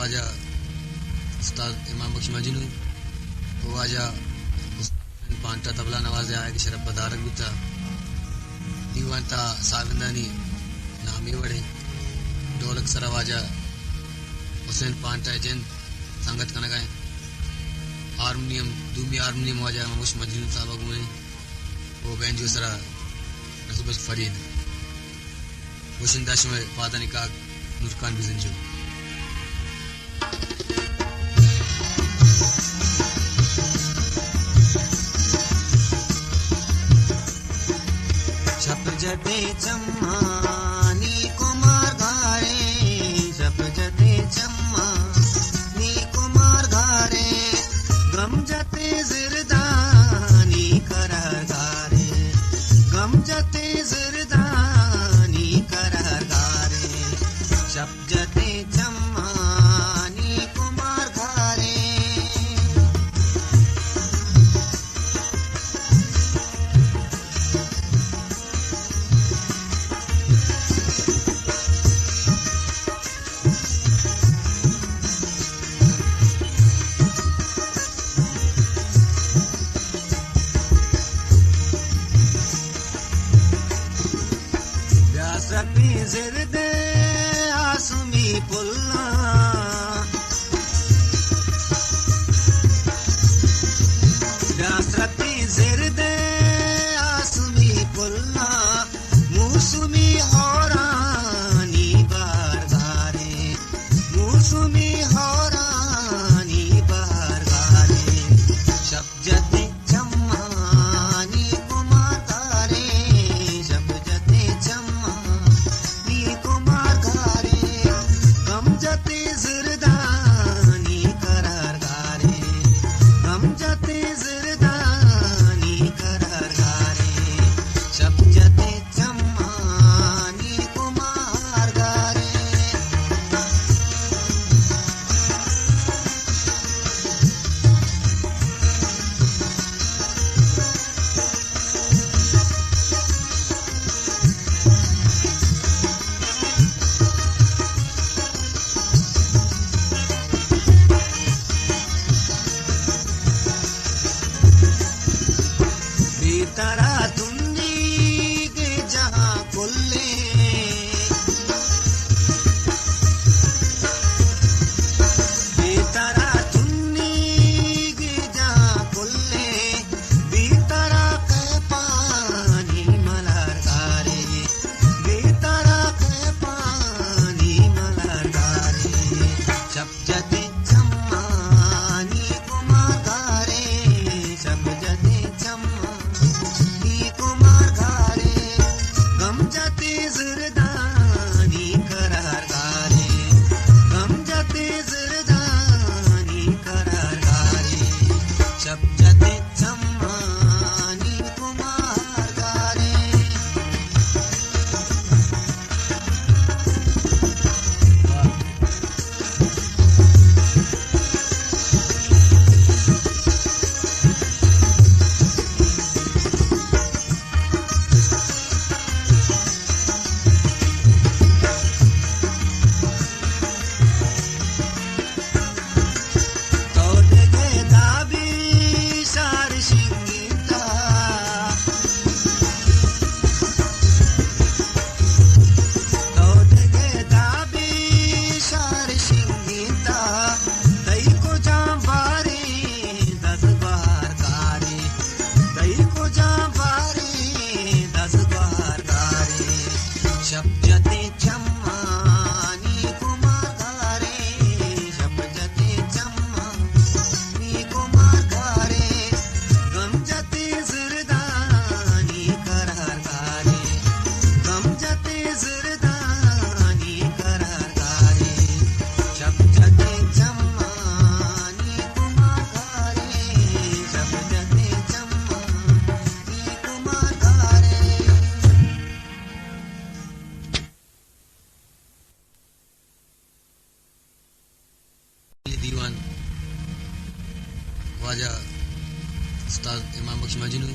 ख्वाजा उस्ताद इमाम बख्श मजनू, ख्वाजा पांटा तबला नवाज आया कि शरफ पदारक भी था दीवान था साविंदानी नामी वड़े ढोलक सरवाजा हुसैन पांटा जिन संगत कन गए हारमोनियम दूमी हारमोनियम वाजा मुश मजनू साहब गुए वो बेंजो सरा रसूबश फरीद वशिंदाश में फादनी का नूरखान बिजंजो छप जते चम्मा नी कुमार घारे छप जते चम्मा नी कुमार घारे गम जते जिरदानी करार घारे गम जते जिरदानी करार घारे छप जते चम्मा नी कुमार घारे रबी जिरदे आसमी पुल्ला रबी जिरदे आसमी पुल्ला मौसमी होरानी बार गारे मौसमी होरानी बार गारे शब जते चम्मानी कुमार गारे शब जते चम्मा जिरदानी करार गारे गम जते जिरदानी करार गारे शब जते चम्मानी कुमार गारे तारा तुंदी के जहां खुले बेतारा तुंदी के जहां खुले बेतारा के पानी मलार गारे बेतारा के पानी मलार गारे शब जते चम्मानी कुमार गारे शब जते चम्मा कुमार घारे गम जते जिरदानी करार गारे गम जते जिरदानी करार गारे शब जते चम्मानी कुमार गारे शब जते चम्मानी कुमार घारे शब जते चम्मानी कुमार घारे गम जते जिरदानी करार घारे गम जते जिरदानी करार घारे शब जते चम्मानी कुमार घारे शब जते चम्मानी कुमार घारे दीवान ख्वाजा उस्ताद इमाम बख्श मजनू